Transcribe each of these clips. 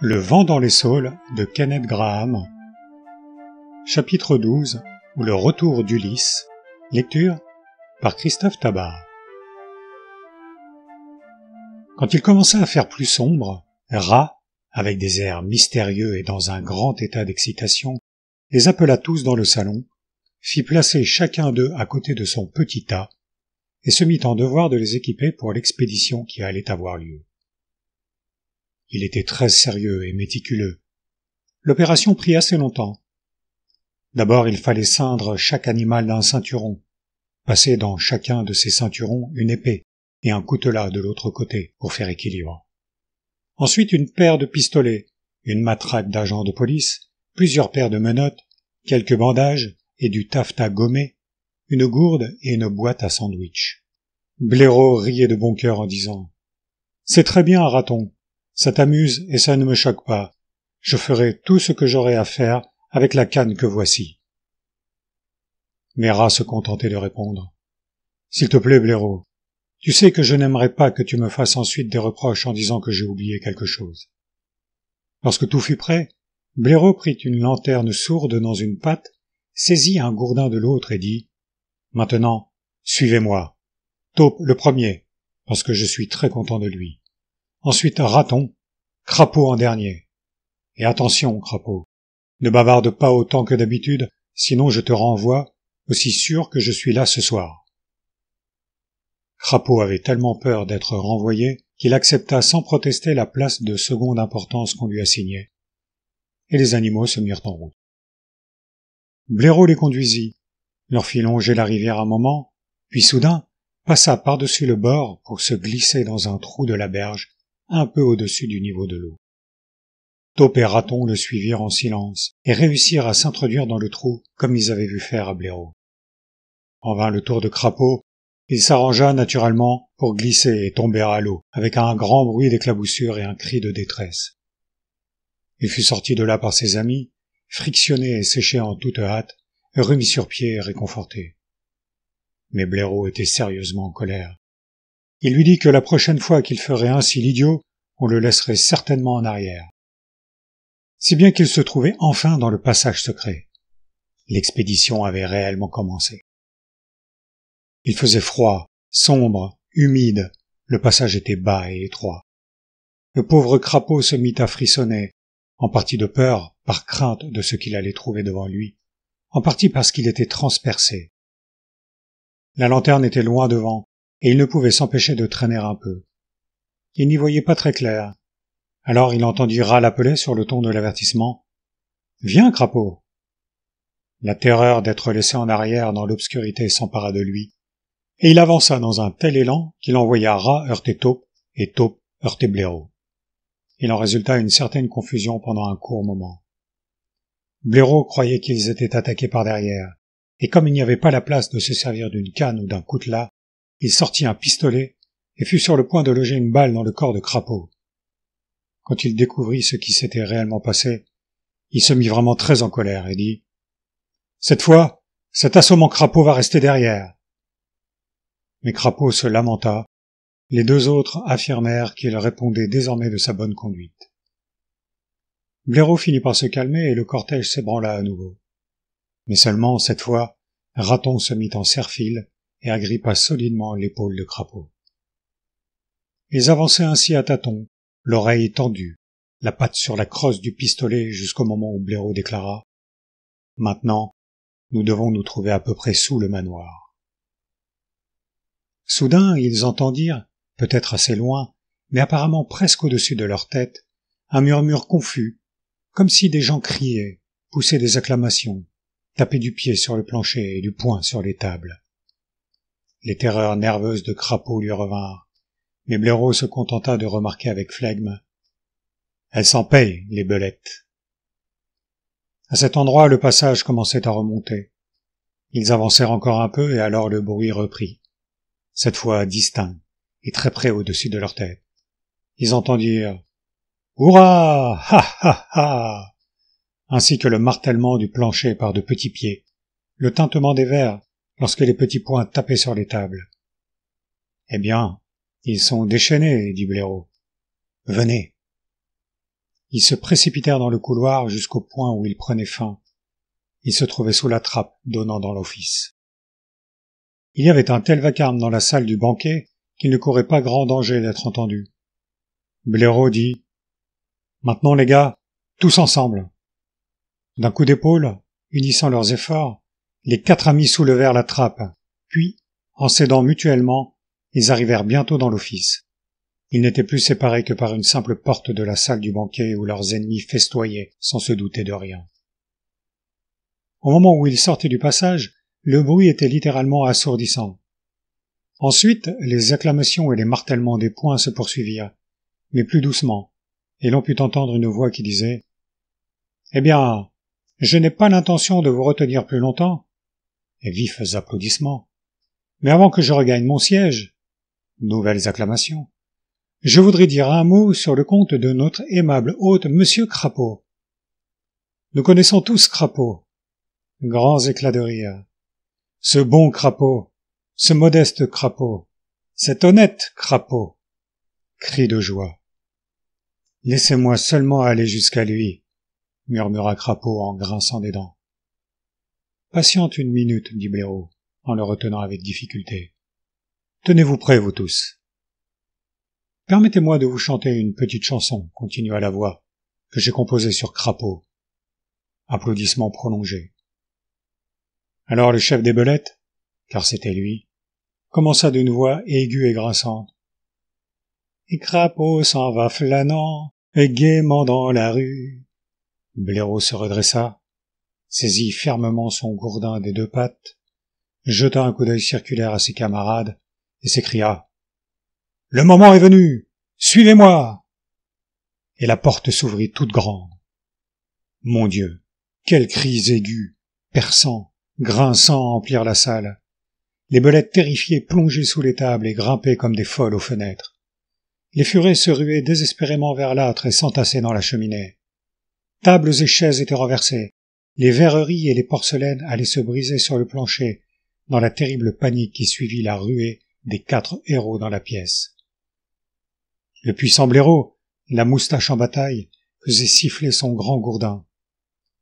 Le vent dans les saules de Kenneth Grahame. Chapitre 12, ou le retour d'Ulysse. Lecture par Christophe Tabar. Quand il commença à faire plus sombre, Rat, avec des airs mystérieux et dans un grand état d'excitation, les appela tous dans le salon, fit placer chacun d'eux à côté de son petit tas, et se mit en devoir de les équiper pour l'expédition qui allait avoir lieu. Il était très sérieux et méticuleux. L'opération prit assez longtemps. D'abord, il fallait ceindre chaque animal d'un ceinturon, passer dans chacun de ces ceinturons une épée et un coutelas de l'autre côté pour faire équilibre. Ensuite, une paire de pistolets, une matraque d'agents de police, plusieurs paires de menottes, quelques bandages et du taffetas gommé, une gourde et une boîte à sandwich. Blaireau riait de bon cœur en disant « C'est très bien, Raton. Ça t'amuse et ça ne me choque pas. Je ferai tout ce que j'aurai à faire avec la canne que voici. » Mais Rat se contentait de répondre « S'il te plaît, Blaireau, tu sais que je n'aimerais pas que tu me fasses ensuite des reproches en disant que j'ai oublié quelque chose. » Lorsque tout fut prêt, Blaireau prit une lanterne sourde dans une patte, saisit un gourdin de l'autre et dit « Maintenant, suivez-moi. Taupe le premier, parce que je suis très content de lui. Ensuite Raton, Crapaud en dernier. Et attention, Crapaud, ne bavarde pas autant que d'habitude, sinon je te renvoie, aussi sûr que je suis là ce soir. » Crapaud avait tellement peur d'être renvoyé qu'il accepta sans protester la place de seconde importance qu'on lui assignait. Et les animaux se mirent en route. Blaireau les conduisit, leur fit longer la rivière un moment, puis soudain passa par-dessus le bord pour se glisser dans un trou de la berge, un peu au-dessus du niveau de l'eau. Taupe et Raton le suivirent en silence et réussirent à s'introduire dans le trou comme ils avaient vu faire à Blaireau. En vint le tour de Crapaud, il s'arrangea naturellement pour glisser et tomber à l'eau, avec un grand bruit d'éclaboussure et un cri de détresse. Il fut sorti de là par ses amis, frictionné et séché en toute hâte, remis sur pied et réconforté. Mais Blaireau était sérieusement en colère. Il lui dit que la prochaine fois qu'il ferait ainsi l'idiot, on le laisserait certainement en arrière. Si bien qu'il se trouvait enfin dans le passage secret. L'expédition avait réellement commencé. Il faisait froid, sombre, humide, le passage était bas et étroit. Le pauvre Crapaud se mit à frissonner, en partie de peur, par crainte de ce qu'il allait trouver devant lui, en partie parce qu'il était transpercé. La lanterne était loin devant, et il ne pouvait s'empêcher de traîner un peu. Il n'y voyait pas très clair. Alors il entendit Rat l'appeler sur le ton de l'avertissement. « Viens, Crapaud !» La terreur d'être laissé en arrière dans l'obscurité s'empara de lui, et il avança dans un tel élan qu'il envoya Rat heurter Taupe, et Taupe heurter Blaireau. Il en résulta une certaine confusion pendant un court moment. Blaireau croyait qu'ils étaient attaqués par derrière, et comme il n'y avait pas la place de se servir d'une canne ou d'un coutelas, il sortit un pistolet et fut sur le point de loger une balle dans le corps de Crapaud. Quand il découvrit ce qui s'était réellement passé, il se mit vraiment très en colère et dit « Cette fois, cet assommant Crapaud va rester derrière. » Mais Crapaud se lamenta. Les deux autres affirmèrent qu'il répondait désormais de sa bonne conduite. Blaireau finit par se calmer et le cortège s'ébranla à nouveau. Mais seulement, cette fois, Raton se mit en serre-file et agrippa solidement l'épaule de Crapaud. Ils avançaient ainsi à tâtons, l'oreille tendue, la patte sur la crosse du pistolet jusqu'au moment où Blaireau déclara « Maintenant, nous devons nous trouver à peu près sous le manoir. » Soudain, ils entendirent, peut-être assez loin, mais apparemment presque au-dessus de leur tête, un murmure confus, comme si des gens criaient, poussaient des acclamations, tapaient du pied sur le plancher et du poing sur les tables. Les terreurs nerveuses de Crapaud lui revinrent, mais Blaireau se contenta de remarquer avec flegme « Elles s'en payent, les belettes !» À cet endroit, le passage commençait à remonter. Ils avancèrent encore un peu et alors le bruit reprit, cette fois distinct et très près au-dessus de leur tête. Ils entendirent « Hurrah! Ha ha ha !» ainsi que le martèlement du plancher par de petits pieds, le tintement des verres lorsque les petits poings tapaient sur les tables. « Eh bien, ils sont déchaînés, dit Blaireau. Venez. » Ils se précipitèrent dans le couloir jusqu'au point où il prenait fin. Ils se trouvaient sous la trappe donnant dans l'office. Il y avait un tel vacarme dans la salle du banquet qu'il ne courait pas grand danger d'être entendu. Blaireau dit « Maintenant les gars, tous ensemble !» D'un coup d'épaule, unissant leurs efforts, les 4 amis soulevèrent la trappe, puis, en s'aidant mutuellement, ils arrivèrent bientôt dans l'office. Ils n'étaient plus séparés que par une simple porte de la salle du banquet où leurs ennemis festoyaient sans se douter de rien. Au moment où ils sortaient du passage, le bruit était littéralement assourdissant. Ensuite, les acclamations et les martèlements des poings se poursuivirent, mais plus doucement, et l'on put entendre une voix qui disait « Eh bien, je n'ai pas l'intention de vous retenir plus longtemps. » Et vifs applaudissements. « Mais avant que je regagne mon siège, » nouvelles acclamations, « je voudrais dire un mot sur le compte de notre aimable hôte, Monsieur Crapaud. Nous connaissons tous Crapaud. » Grands éclats de rire. « Ce bon Crapaud, ce modeste Crapaud, cet honnête Crapaud. » Cris de joie. « Laissez-moi seulement aller jusqu'à lui, » murmura Crapaud en grinçant des dents. « Patiente une minute, dit Blaireau, en le retenant avec difficulté. « Tenez-vous prêts, vous tous. »« Permettez-moi de vous chanter une petite chanson, » continua la voix, « que j'ai composée sur Crapaud. » Applaudissements prolongés. Alors le chef des belettes, car c'était lui, commença d'une voix aiguë et grinçante. « Et Crapaud s'en va flânant, et gaiement dans la rue. » Blaireau se redressa, saisit fermement son gourdin des 2 pattes, jeta un coup d'œil circulaire à ses camarades, et s'écria « Le moment est venu! Suivez-moi » Et la porte s'ouvrit toute grande. Mon Dieu, quels cris aigus, perçants, grinçants emplirent la salle. Les belettes terrifiées plongeaient sous les tables et grimpaient comme des folles aux fenêtres. Les furets se ruaient désespérément vers l'âtre et s'entassaient dans la cheminée. Tables et chaises étaient renversées. Les verreries et les porcelaines allaient se briser sur le plancher dans la terrible panique qui suivit la ruée des 4 héros dans la pièce. Le puissant Blaireau, la moustache en bataille, faisait siffler son grand gourdin.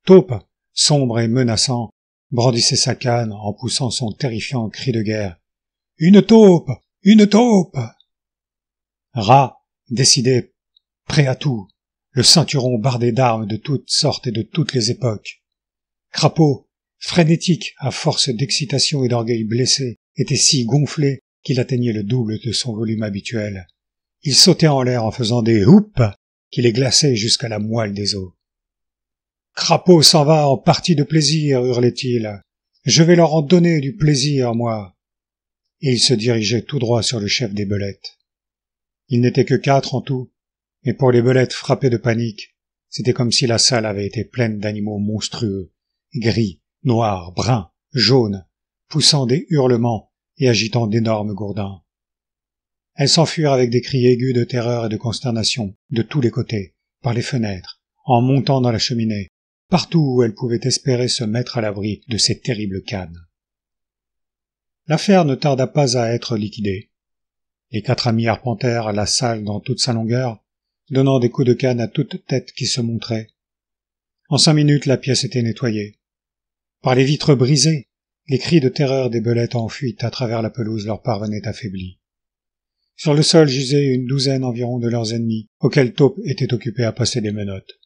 Taupe, sombre et menaçant, brandissait sa canne en poussant son terrifiant cri de guerre. « Une taupe! Une taupe !» Rat, décidé, prêt à tout, le ceinturon bardé d'armes de toutes sortes et de toutes les époques. Crapaud, frénétique à force d'excitation et d'orgueil blessé, était si gonflé qu'il atteignait le double de son volume habituel. Il sautait en l'air en faisant des houps qui les glaçaient jusqu'à la moelle des os. « Crapaud s'en va en partie de plaisir, hurlait-il. « Je vais leur en donner du plaisir, moi. » Et il se dirigeait tout droit sur le chef des belettes. Ils n'étaient que 4 en tout, mais pour les belettes frappées de panique, c'était comme si la salle avait été pleine d'animaux monstrueux, gris, noirs, bruns, jaunes, poussant des hurlements et agitant d'énormes gourdins. Elles s'enfuirent avec des cris aigus de terreur et de consternation, de tous les côtés, par les fenêtres, en montant dans la cheminée, partout où elles pouvaient espérer se mettre à l'abri de ces terribles cannes. L'affaire ne tarda pas à être liquidée. Les 4 amis arpentèrent la salle dans toute sa longueur, donnant des coups de canne à toute tête qui se montrait. En 5 minutes, la pièce était nettoyée. Par les vitres brisées, les cris de terreur des belettes en fuite à travers la pelouse leur parvenaient affaiblis. Sur le sol gisaient une douzaine environ de leurs ennemis, auxquels Taupe était occupé à passer des menottes.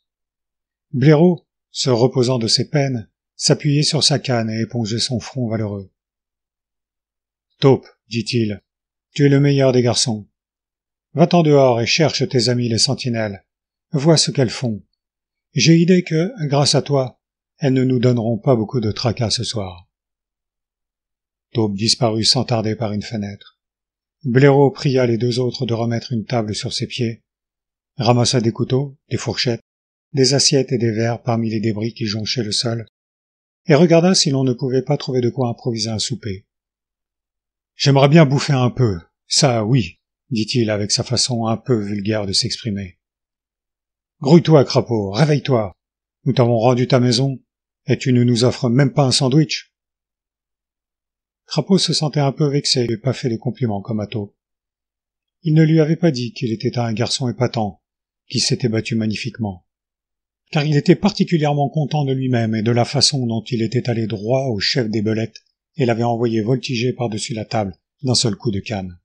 Blaireau, se reposant de ses peines, s'appuyait sur sa canne et épongeait son front valeureux. « Taupe, dit-il, tu es le meilleur des garçons. Va-t'en dehors et cherche tes amis les sentinelles. Vois ce qu'elles font. J'ai idée que, grâce à toi, elles ne nous donneront pas beaucoup de tracas ce soir. » Taupe disparut sans tarder par une fenêtre. Blaireau pria les 2 autres de remettre une table sur ses pieds, ramassa des couteaux, des fourchettes, des assiettes et des verres parmi les débris qui jonchaient le sol, et regarda si l'on ne pouvait pas trouver de quoi improviser un souper. « J'aimerais bien bouffer un peu, ça oui, » dit-il avec sa façon un peu vulgaire de s'exprimer. « Grouille-toi, Crapaud, réveille-toi. Nous t'avons rendu ta maison, et tu ne nous offres même pas un sandwich. » Crapaud se sentait un peu vexé et pas fait de compliments comme à Taupe. Il ne lui avait pas dit qu'il était un garçon épatant, qui s'était battu magnifiquement. car il était particulièrement content de lui-même et de la façon dont il était allé droit au chef des belettes et l'avait envoyé voltiger par-dessus la table d'un seul coup de canne.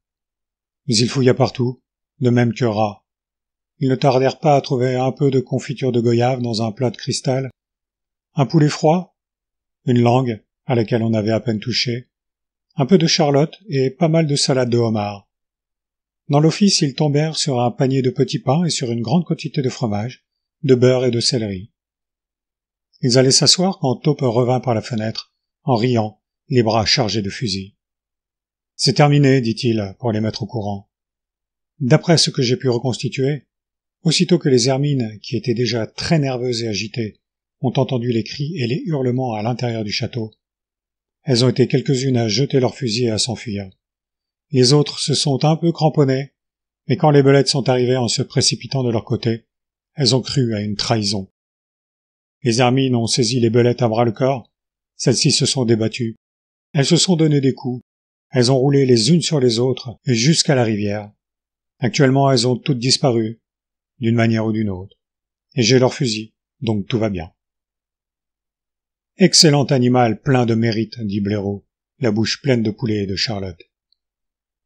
Mais il fouilla partout, de même que rat. Ils ne tardèrent pas à trouver un peu de confiture de goyave dans un plat de cristal, un poulet froid, une langue à laquelle on avait à peine touché, un peu de charlotte et pas mal de salade de homard. Dans l'office, ils tombèrent sur un panier de petits pains et sur une grande quantité de fromage, de beurre et de céleri. Ils allaient s'asseoir quand Taupe revint par la fenêtre, en riant, les bras chargés de fusils. « C'est terminé, dit-il, pour les mettre au courant. D'après ce que j'ai pu reconstituer, aussitôt que les hermines, qui étaient déjà très nerveuses et agitées, ont entendu les cris et les hurlements à l'intérieur du château, elles ont été quelques-unes à jeter leurs fusils et à s'enfuir. Les autres se sont un peu cramponnées, mais quand les belettes sont arrivées en se précipitant de leur côté, elles ont cru à une trahison. Les hermines ont saisi les belettes à bras-le-corps, celles-ci se sont débattues, elles se sont donné des coups, elles ont roulé les unes sur les autres jusqu'à la rivière. Actuellement, elles ont toutes disparu, d'une manière ou d'une autre, et j'ai leur fusil, donc tout va bien. Excellent animal plein de mérite, dit Blaireau, la bouche pleine de poulet et de charlotte.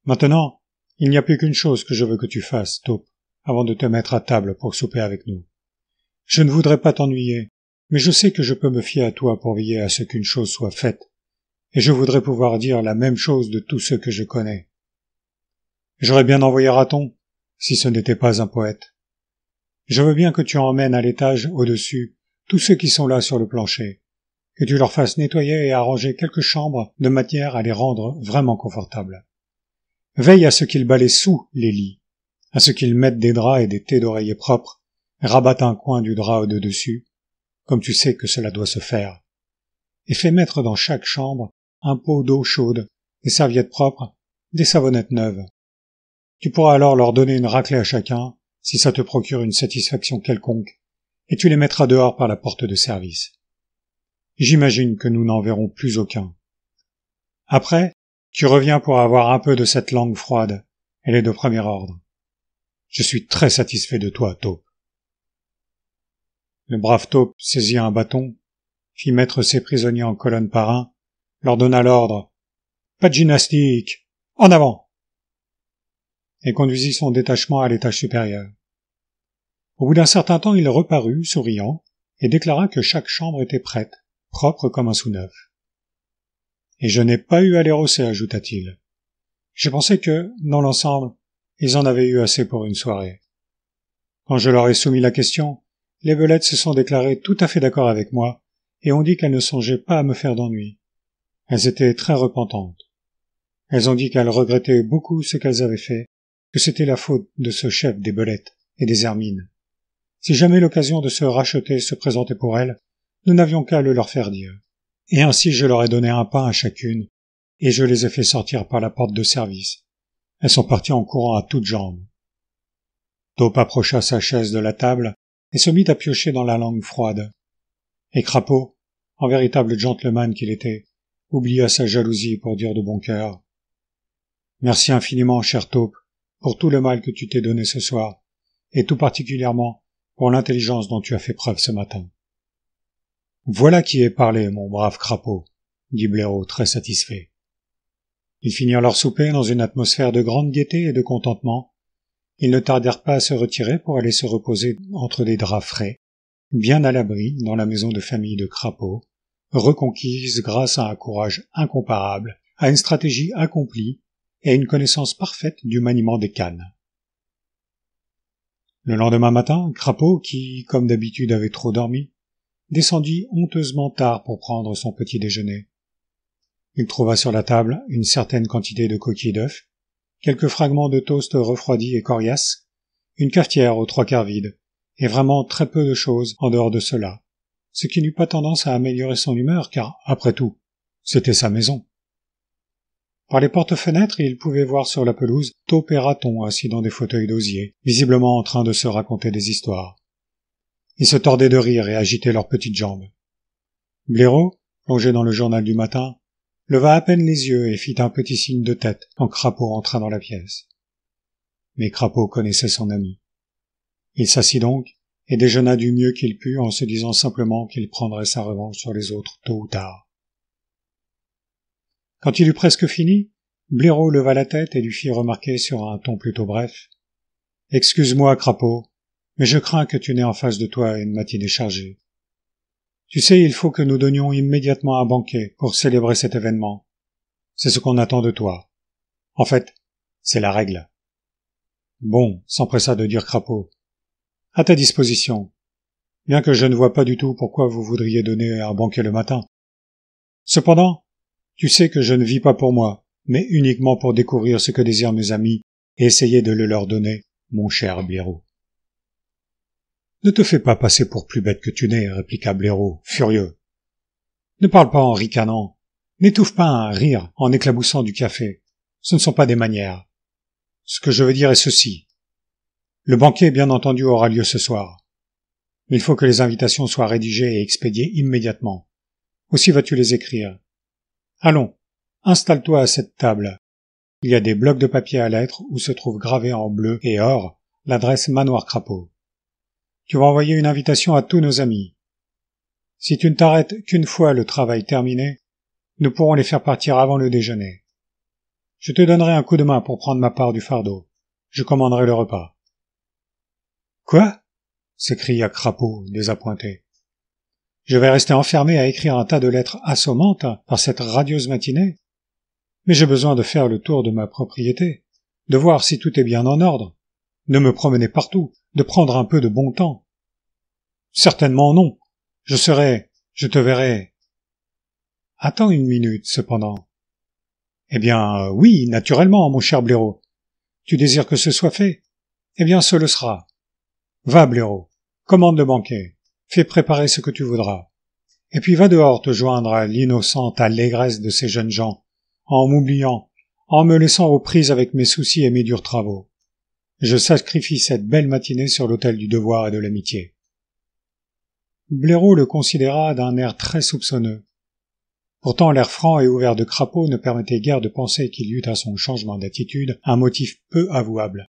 Maintenant, il n'y a plus qu'une chose que je veux que tu fasses, Taupe, avant de te mettre à table pour souper avec nous. Je ne voudrais pas t'ennuyer, mais je sais que je peux me fier à toi pour veiller à ce qu'une chose soit faite, et je voudrais pouvoir dire la même chose de tous ceux que je connais. J'aurais bien envoyé Raton, si ce n'était pas un poète. Je veux bien que tu emmènes à l'étage au-dessus tous ceux qui sont là sur le plancher, que tu leur fasses nettoyer et arranger quelques chambres de manière à les rendre vraiment confortables. Veille à ce qu'ils balaient sous les lits, à ce qu'ils mettent des draps et des tés d'oreiller propres, rabattent un coin du drap au-dessus, comme tu sais que cela doit se faire, et fais mettre dans chaque chambre un pot d'eau chaude, des serviettes propres, des savonnettes neuves. Tu pourras alors leur donner une raclée à chacun, si ça te procure une satisfaction quelconque, et tu les mettras dehors par la porte de service. J'imagine que nous n'en verrons plus aucun. Après, tu reviens pour avoir un peu de cette langue froide, elle est de premier ordre. Je suis très satisfait de toi, Taupe. Le brave Taupe saisit un bâton, fit mettre ses prisonniers en colonne par un, leur donna l'ordre « Pas de gymnastique, en avant !» et conduisit son détachement à l'étage supérieur. Au bout d'un certain temps, il reparut, souriant, et déclara que chaque chambre était prête, propre comme un sous-neuf. « Et je n'ai pas eu à les rosser, ajouta-t-il. J'ai pensé que, dans l'ensemble, ils en avaient eu assez pour une soirée. Quand je leur ai soumis la question, les belettes se sont déclarées tout à fait d'accord avec moi, et ont dit qu'elles ne songeaient pas à me faire d'ennui. Elles étaient très repentantes. Elles ont dit qu'elles regrettaient beaucoup ce qu'elles avaient fait, que c'était la faute de ce chef des belettes et des hermines. Si jamais l'occasion de se racheter se présentait pour elles, nous n'avions qu'à le leur faire dire. Et ainsi je leur ai donné un pain à chacune, et je les ai fait sortir par la porte de service. Elles sont parties en courant à toutes jambes. Taupe approcha sa chaise de la table et se mit à piocher dans la langue froide. Et Crapaud, en véritable gentleman qu'il était, oublia sa jalousie pour dire de bon cœur « Merci infiniment, cher Taupe, pour tout le mal que tu t'es donné ce soir, et tout particulièrement pour l'intelligence dont tu as fait preuve ce matin. » « Voilà qui est parlé, mon brave Crapaud, » dit Blaireau, très satisfait. Ils finirent leur souper dans une atmosphère de grande gaieté et de contentement. Ils ne tardèrent pas à se retirer pour aller se reposer entre des draps frais, bien à l'abri dans la maison de famille de Crapaud, reconquise grâce à un courage incomparable, à une stratégie accomplie et à une connaissance parfaite du maniement des cannes. Le lendemain matin, Crapaud, qui, comme d'habitude, avait trop dormi, descendit honteusement tard pour prendre son petit déjeuner. Il trouva sur la table une certaine quantité de coquilles d'œufs, quelques fragments de toast refroidis et coriaces, une cafetière aux trois quarts vide, et vraiment très peu de choses en dehors de cela, ce qui n'eut pas tendance à améliorer son humeur, car, après tout, c'était sa maison. Par les portes-fenêtres, il pouvait voir sur la pelouse Taupe et Raton assis dans des fauteuils d'osier, visiblement en train de se raconter des histoires. Ils se tordaient de rire et agitaient leurs petites jambes. Blaireau, plongé dans le journal du matin, leva à peine les yeux et fit un petit signe de tête quand Crapaud entra dans la pièce. Mais Crapaud connaissait son ami. Il s'assit donc, et déjeuna du mieux qu'il put en se disant simplement qu'il prendrait sa revanche sur les autres tôt ou tard. Quand il eut presque fini, Blaireau leva la tête et lui fit remarquer sur un ton plutôt bref: « Excuse-moi, Crapaud, mais je crains que tu n'aies en face de toi une matinée chargée. Tu sais, il faut que nous donnions immédiatement un banquet pour célébrer cet événement. C'est ce qu'on attend de toi. En fait, c'est la règle. » « Bon, » s'empressa de dire Crapaud. « À ta disposition, bien que je ne vois pas du tout pourquoi vous voudriez donner un banquet le matin. Cependant, tu sais que je ne vis pas pour moi, mais uniquement pour découvrir ce que désirent mes amis et essayer de le leur donner, mon cher Blaireau. »« Ne te fais pas passer pour plus bête que tu n'es, » répliqua Blaireau, furieux. « Ne parle pas en ricanant, n'étouffe pas un rire en éclaboussant du café. Ce ne sont pas des manières. Ce que je veux dire est ceci. Le banquet, bien entendu, aura lieu ce soir. Mais il faut que les invitations soient rédigées et expédiées immédiatement. Aussi vas-tu les écrire. Allons, installe-toi à cette table. Il y a des blocs de papier à lettres où se trouve gravé en bleu et or l'adresse Manoir Crapaud. Tu vas envoyer une invitation à tous nos amis. Si tu ne t'arrêtes qu'une fois le travail terminé, nous pourrons les faire partir avant le déjeuner. Je te donnerai un coup de main pour prendre ma part du fardeau. Je commanderai le repas. »« Quoi ?» s'écria Crapaud, désappointé. « Je vais rester enfermé à écrire un tas de lettres assommantes par cette radieuse matinée. Mais j'ai besoin de faire le tour de ma propriété, de voir si tout est bien en ordre, de me promener partout, de prendre un peu de bon temps. Certainement non. Je te verrai. Attends une minute, cependant. Eh bien, oui, naturellement, mon cher Blaireau. Tu désires que ce soit fait? Eh bien, ce le sera. Va, Blaireau, commande le banquet, fais préparer ce que tu voudras. Et puis va dehors te joindre à l'innocente allégresse de ces jeunes gens, en m'oubliant, en me laissant aux prises avec mes soucis et mes durs travaux. Je sacrifie cette belle matinée sur l'autel du devoir et de l'amitié. » Blaireau le considéra d'un air très soupçonneux. Pourtant l'air franc et ouvert de Crapaud ne permettait guère de penser qu'il y eût à son changement d'attitude un motif peu avouable.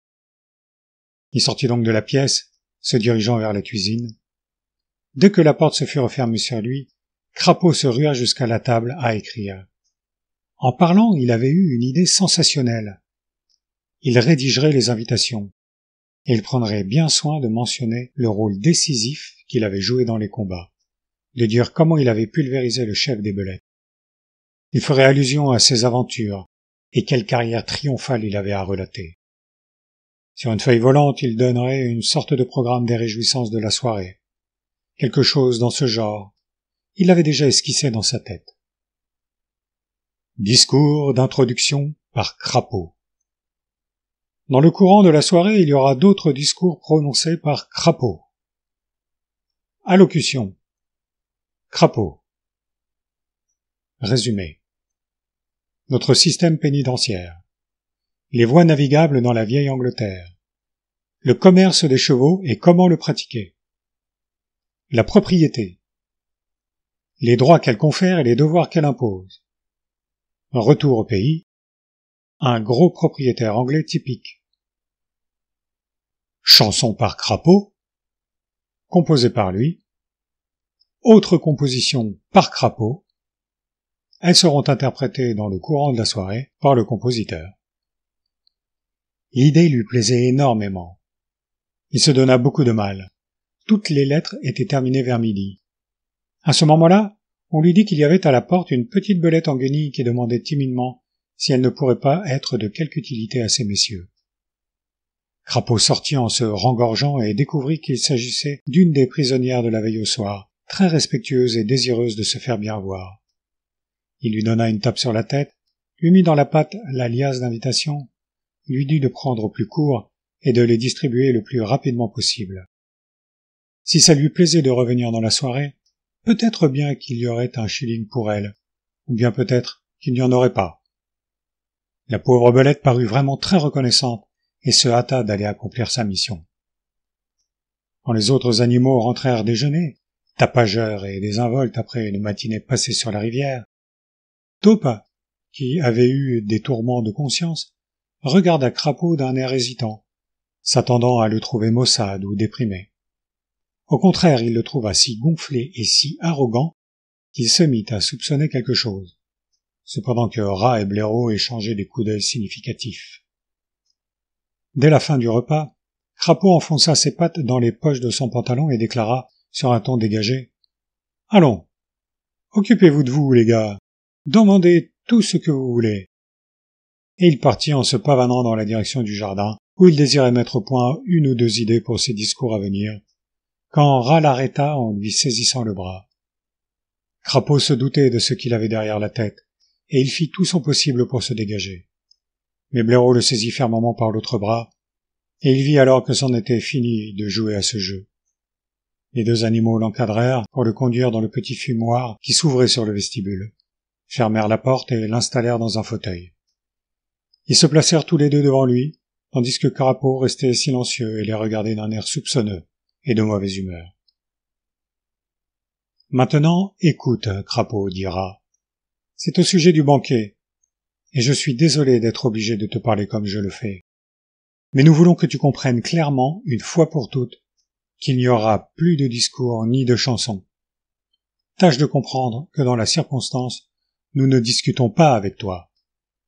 Il sortit donc de la pièce, se dirigeant vers la cuisine. Dès que la porte se fut refermée sur lui, Crapaud se rua jusqu'à la table à écrire. En parlant, il avait eu une idée sensationnelle. Il rédigerait les invitations, et il prendrait bien soin de mentionner le rôle décisif qu'il avait joué dans les combats, de dire comment il avait pulvérisé le chef des Belettes. Il ferait allusion à ses aventures, et quelle carrière triomphale il avait à relater. Sur une feuille volante, il donnerait une sorte de programme des réjouissances de la soirée. Quelque chose dans ce genre. Il l'avait déjà esquissé dans sa tête. Discours d'introduction par Crapaud. Dans le courant de la soirée, il y aura d'autres discours prononcés par Crapaud. Allocution. Crapaud. Résumé. Notre système pénitentiaire. Les voies navigables dans la vieille Angleterre. Le commerce des chevaux et comment le pratiquer. La propriété. Les droits qu'elle confère et les devoirs qu'elle impose. Un retour au pays. Un gros propriétaire anglais typique. Chanson par Crapaud. Composée par lui. Autres compositions par Crapaud. Elles seront interprétées dans le courant de la soirée par le compositeur. L'idée lui plaisait énormément. Il se donna beaucoup de mal. Toutes les lettres étaient terminées vers midi. À ce moment-là, on lui dit qu'il y avait à la porte une petite belette en guenilles qui demandait timidement si elle ne pourrait pas être de quelque utilité à ces messieurs. Crapaud sortit en se rengorgeant et découvrit qu'il s'agissait d'une des prisonnières de la veille au soir, très respectueuse et désireuse de se faire bien voir. Il lui donna une tape sur la tête, lui mit dans la patte la liasse d'invitation, lui dit de prendre au plus court et de les distribuer le plus rapidement possible. Si ça lui plaisait de revenir dans la soirée, peut-être bien qu'il y aurait un shilling pour elle, ou bien peut-être qu'il n'y en aurait pas. La pauvre belette parut vraiment très reconnaissante et se hâta d'aller accomplir sa mission. Quand les autres animaux rentrèrent déjeuner, tapageurs et désinvoltes après une matinée passée sur la rivière, Taupe, qui avait eu des tourments de conscience, regarda Crapaud d'un air hésitant, s'attendant à le trouver maussade ou déprimé. Au contraire, il le trouva si gonflé et si arrogant qu'il se mit à soupçonner quelque chose, cependant que Rat et Blaireau échangeaient des coups d'œil significatifs. Dès la fin du repas, Crapaud enfonça ses pattes dans les poches de son pantalon et déclara, sur un ton dégagé, « Allons, occupez-vous de vous, les gars, demandez tout ce que vous voulez. » Et il partit en se pavanant dans la direction du jardin, où il désirait mettre au point une ou deux idées pour ses discours à venir, quand Rat l'arrêta en lui saisissant le bras. Crapaud se doutait de ce qu'il avait derrière la tête, et il fit tout son possible pour se dégager. Mais Blaireau le saisit fermement par l'autre bras, et il vit alors que c'en était fini de jouer à ce jeu. Les deux animaux l'encadrèrent pour le conduire dans le petit fumoir qui s'ouvrait sur le vestibule, fermèrent la porte et l'installèrent dans un fauteuil. Ils se placèrent tous les deux devant lui, tandis que Crapaud restait silencieux et les regardait d'un air soupçonneux et de mauvaise humeur. « Maintenant, écoute, Crapaud, dit Rat. C'est au sujet du banquet, et je suis désolé d'être obligé de te parler comme je le fais. Mais nous voulons que tu comprennes clairement, une fois pour toutes, qu'il n'y aura plus de discours ni de chansons. Tâche de comprendre que dans la circonstance, nous ne discutons pas avec toi.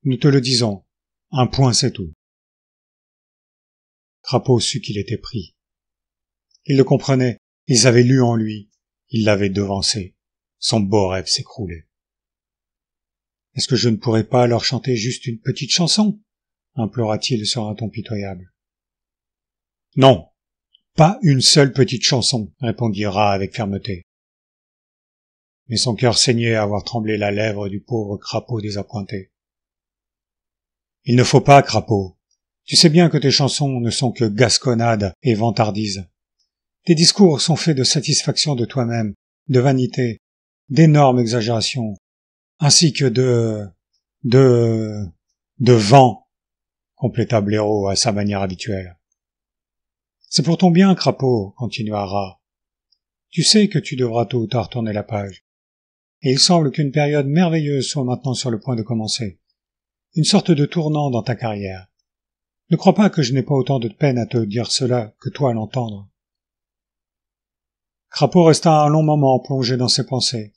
Nous te le disons, un point c'est tout. » Crapaud sut qu'il était pris. Il le comprenait, ils avaient lu en lui, ils l'avaient devancé. Son beau rêve s'écroulait. « Est-ce que je ne pourrais pas leur chanter juste une petite chanson ?» implora-t-il sur un ton pitoyable. « Non, pas une seule petite chanson, » répondit Rat avec fermeté. Mais son cœur saignait à voir trembler la lèvre du pauvre Crapaud désappointé. « Il ne faut pas, Crapaud. Tu sais bien que tes chansons ne sont que gasconnades et vantardises. Tes discours sont faits de satisfaction de toi-même, de vanité, d'énormes exagérations, ainsi que de vent, compléta Blaireau à sa manière habituelle. C'est pour ton bien, Crapaud, continua Rat. Tu sais que tu devras tôt ou tard tourner la page. Et il semble qu'une période merveilleuse soit maintenant sur le point de commencer. Une sorte de tournant dans ta carrière. Ne crois pas que je n'ai pas autant de peine à te dire cela que toi à l'entendre. Crapaud resta un long moment plongé dans ses pensées.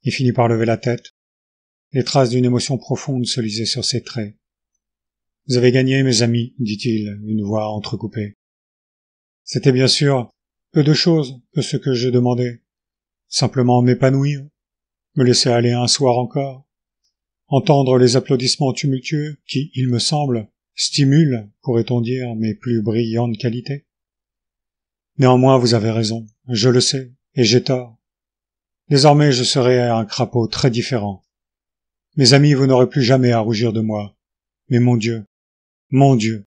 Il finit par lever la tête. Les traces d'une émotion profonde se lisaient sur ses traits. « Vous avez gagné, mes amis, dit-il, une voix entrecoupée. C'était bien sûr peu de choses que ce que je demandais. Simplement m'épanouir, me laisser aller un soir encore, entendre les applaudissements tumultueux qui, il me semble, stimulent, pourrait-on dire, mes plus brillantes qualités. Néanmoins, vous avez raison, je le sais, et j'ai tort. Désormais, je serai un Crapaud très différent. Mes amis, vous n'aurez plus jamais à rougir de moi. Mais mon Dieu,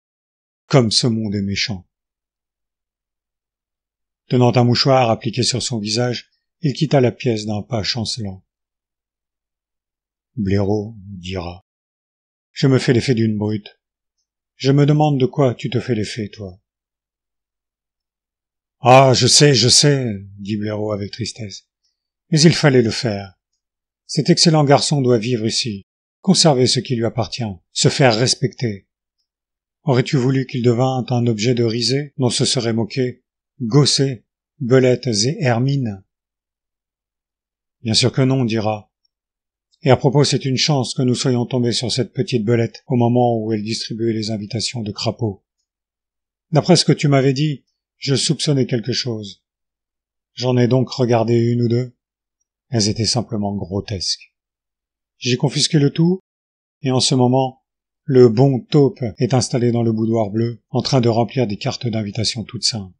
comme ce monde est méchant. » Tenant un mouchoir appliqué sur son visage, il quitta la pièce d'un pas chancelant. « Blaireau, dit Rat, je me fais l'effet d'une brute. Je me demande de quoi tu te fais l'effet, toi. »« Ah, je sais, dit Blaireau avec tristesse. Mais il fallait le faire. Cet excellent garçon doit vivre ici, conserver ce qui lui appartient, se faire respecter. Aurais-tu voulu qu'il devînt un objet de risée dont se seraient moqués Gosset, Belette et Hermine? Bien sûr que non, dit Rat. Et à propos, c'est une chance que nous soyons tombés sur cette petite Belette au moment où elle distribuait les invitations de Crapaud. D'après ce que tu m'avais dit, je soupçonnais quelque chose. J'en ai donc regardé une ou deux. Elles étaient simplement grotesques. J'ai confisqué le tout, et en ce moment, le bon taupe est installé dans le boudoir bleu, en train de remplir des cartes d'invitation toutes simples.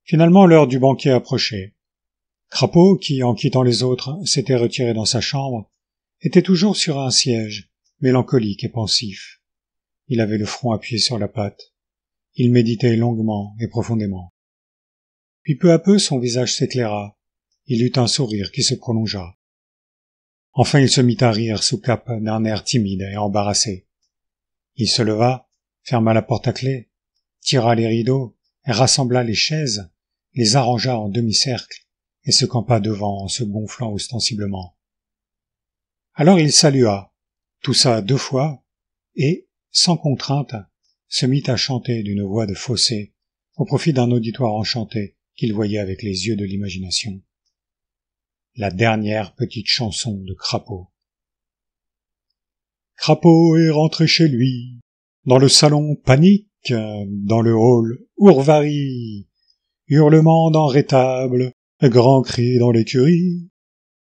Finalement, l'heure du banquet approchait. Crapaud, qui, en quittant les autres, s'était retiré dans sa chambre, était toujours sur un siège, mélancolique et pensif. Il avait le front appuyé sur la patte. Il méditait longuement et profondément. Puis peu à peu, son visage s'éclaira. Il eut un sourire qui se prolongea. Enfin, il se mit à rire sous cape d'un air timide et embarrassé. Il se leva, ferma la porte à clé, tira les rideaux, rassembla les chaises, les arrangea en demi-cercle et se campa devant en se gonflant ostensiblement. Alors il salua, toussa 2 fois et, sans contrainte, se mit à chanter d'une voix de fausset, au profit d'un auditoire enchanté qu'il voyait avec les yeux de l'imagination. La dernière petite chanson de Crapaud. Crapaud est rentré chez lui, dans le salon panique, dans le hall ourvari, hurlement dans rétable, grand cri dans l'écurie.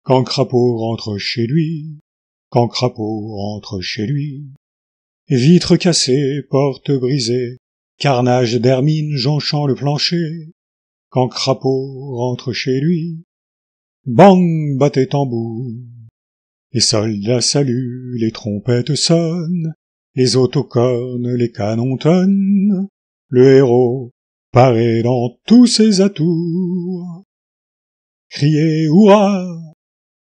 Quand Crapaud rentre chez lui, quand Crapaud rentre chez lui, vitres cassées, portes brisées, carnage d'hermine jonchant le plancher. Quand Crapaud rentre chez lui, bang battait tambour. Les soldats saluent, les trompettes sonnent, les autocornes, les canons tonnent. Le héros paraît dans tous ses atours. Criez hurrah,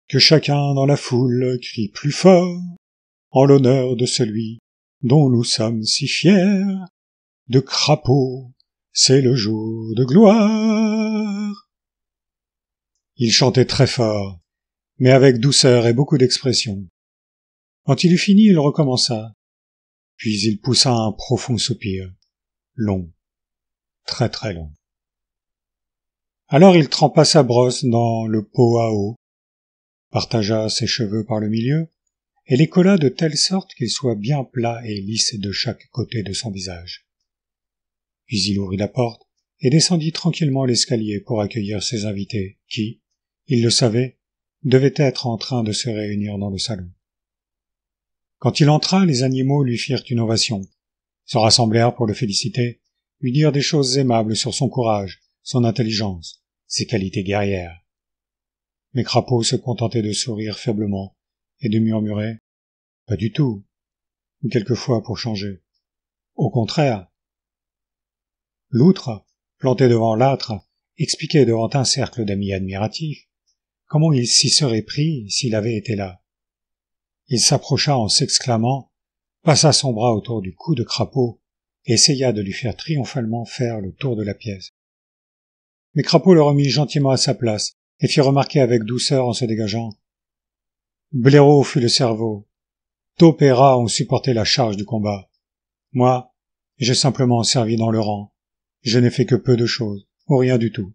que chacun dans la foule crie plus fort, en l'honneur de celui dont nous sommes si fiers. De Crapaud, c'est le jour de gloire. Il chantait très fort, mais avec douceur et beaucoup d'expression. Quand il eut fini, il recommença. Puis il poussa un profond soupir, long, très très long. Alors il trempa sa brosse dans le pot à eau, partagea ses cheveux par le milieu, et les colla de telle sorte qu'ils soient bien plats et lisses de chaque côté de son visage. Puis il ouvrit la porte et descendit tranquillement l'escalier pour accueillir ses invités qui, il le savait, devaient être en train de se réunir dans le salon. Quand il entra, les animaux lui firent une ovation, se rassemblèrent pour le féliciter, lui dirent des choses aimables sur son courage, son intelligence, ses qualités guerrières. Mais Crapaud se contentait de sourire faiblement et de murmurer « Pas du tout », ou quelquefois pour changer. Au contraire. L'outre, planté devant l'âtre, expliquait devant un cercle d'amis admiratifs comment il s'y serait pris s'il avait été là. Il s'approcha en s'exclamant, passa son bras autour du cou de Crapaud et essaya de lui faire triomphalement faire le tour de la pièce. Mais Crapaud le remit gentiment à sa place et fit remarquer avec douceur en se dégageant « Blaireau fut le cerveau. Taupe et Rat ont supporté la charge du combat. Moi, j'ai simplement servi dans le rang. Je n'ai fait que peu de choses, ou rien du tout. »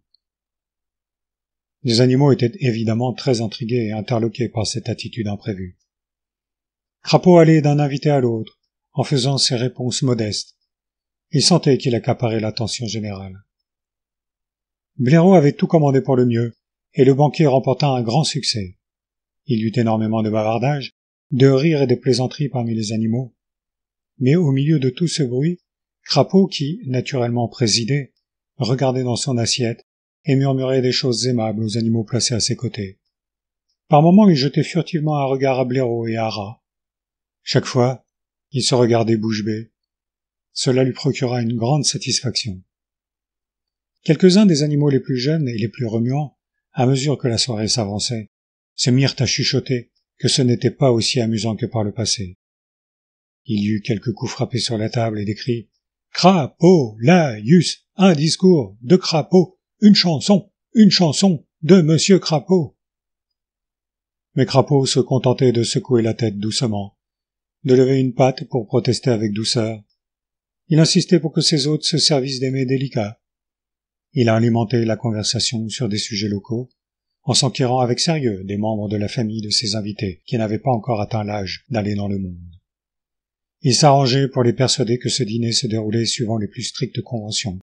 Les animaux étaient évidemment très intrigués et interloqués par cette attitude imprévue. Crapaud allait d'un invité à l'autre, en faisant ses réponses modestes. Il sentait qu'il accaparait l'attention générale. Blaireau avait tout commandé pour le mieux, et le banquet remporta un grand succès. Il y eut énormément de bavardage, de rires et de plaisanteries parmi les animaux. Mais au milieu de tout ce bruit, Crapaud, qui, naturellement présidait, regardait dans son assiette et murmurait des choses aimables aux animaux placés à ses côtés. Par moments, il jetait furtivement un regard à Blaireau et à Rat. Chaque fois, il se regardait bouche bée. Cela lui procura une grande satisfaction. Quelques-uns des animaux les plus jeunes et les plus remuants, à mesure que la soirée s'avançait, se mirent à chuchoter que ce n'était pas aussi amusant que par le passé. Il y eut quelques coups frappés sur la table et des cris « Crapaud, Laïus, un discours de Crapaud, une chanson de Monsieur Crapaud !» Mais Crapaud se contentait de secouer la tête doucement, de lever une patte pour protester avec douceur. Il insistait pour que ses hôtes se servissent des mets délicats. Il alimentait la conversation sur des sujets locaux, en s'enquérant avec sérieux des membres de la famille de ses invités qui n'avaient pas encore atteint l'âge d'aller dans le monde. Il s'arrangeait pour les persuader que ce dîner se déroulait suivant les plus strictes conventions.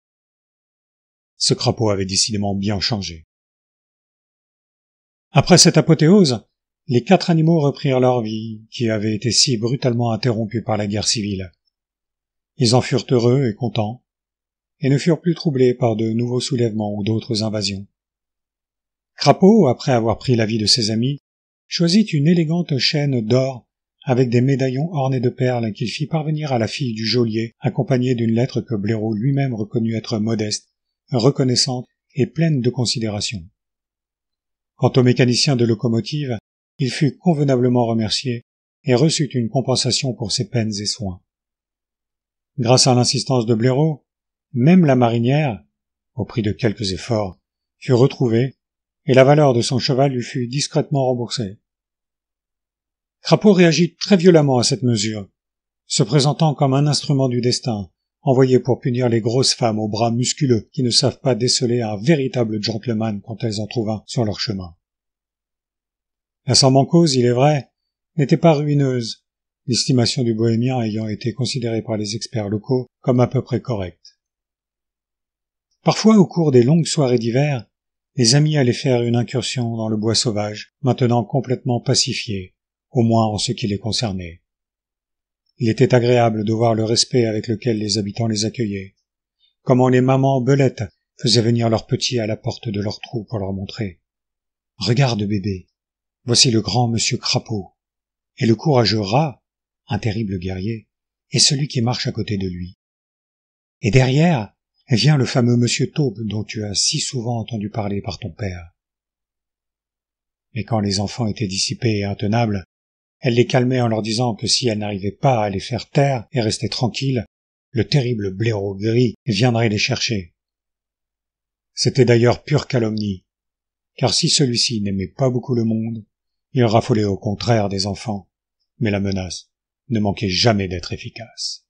Ce Crapaud avait décidément bien changé. Après cette apothéose, les 4 animaux reprirent leur vie, qui avait été si brutalement interrompue par la guerre civile. Ils en furent heureux et contents, et ne furent plus troublés par de nouveaux soulèvements ou d'autres invasions. Crapaud, après avoir pris l'avis de ses amis, choisit une élégante chaîne d'or avec des médaillons ornés de perles qu'il fit parvenir à la fille du geôlier, accompagnée d'une lettre que Blaireau lui-même reconnut être modeste, reconnaissante et pleine de considération. Quant au mécanicien de locomotive, il fut convenablement remercié et reçut une compensation pour ses peines et soins. Grâce à l'insistance de Blaireau, même la marinière, au prix de quelques efforts, fut retrouvée, et la valeur de son cheval lui fut discrètement remboursée. Crapaud réagit très violemment à cette mesure, se présentant comme un instrument du destin, envoyé pour punir les grosses femmes aux bras musculeux qui ne savent pas déceler un véritable gentleman quand elles en trouvent un sur leur chemin. La Sammancose, il est vrai, n'était pas ruineuse, l'estimation du bohémien ayant été considérée par les experts locaux comme à peu près correcte. Parfois, au cours des longues soirées d'hiver, les amis allaient faire une incursion dans le bois sauvage, maintenant complètement pacifié, au moins en ce qui les concernait. Il était agréable de voir le respect avec lequel les habitants les accueillaient, comment les mamans belettes faisaient venir leurs petits à la porte de leur trou pour leur montrer « Regarde, bébé, voici le grand monsieur Crapaud, et le courageux rat, un terrible guerrier, est celui qui marche à côté de lui. Et derrière vient le fameux monsieur Taube dont tu as si souvent entendu parler par ton père. » Mais quand les enfants étaient dissipés et intenables, elle les calmait en leur disant que si elle n'arrivait pas à les faire taire et rester tranquilles, le terrible blaireau gris viendrait les chercher. C'était d'ailleurs pure calomnie, car si celui-ci n'aimait pas beaucoup le monde, il raffolait au contraire des enfants, mais la menace ne manquait jamais d'être efficace.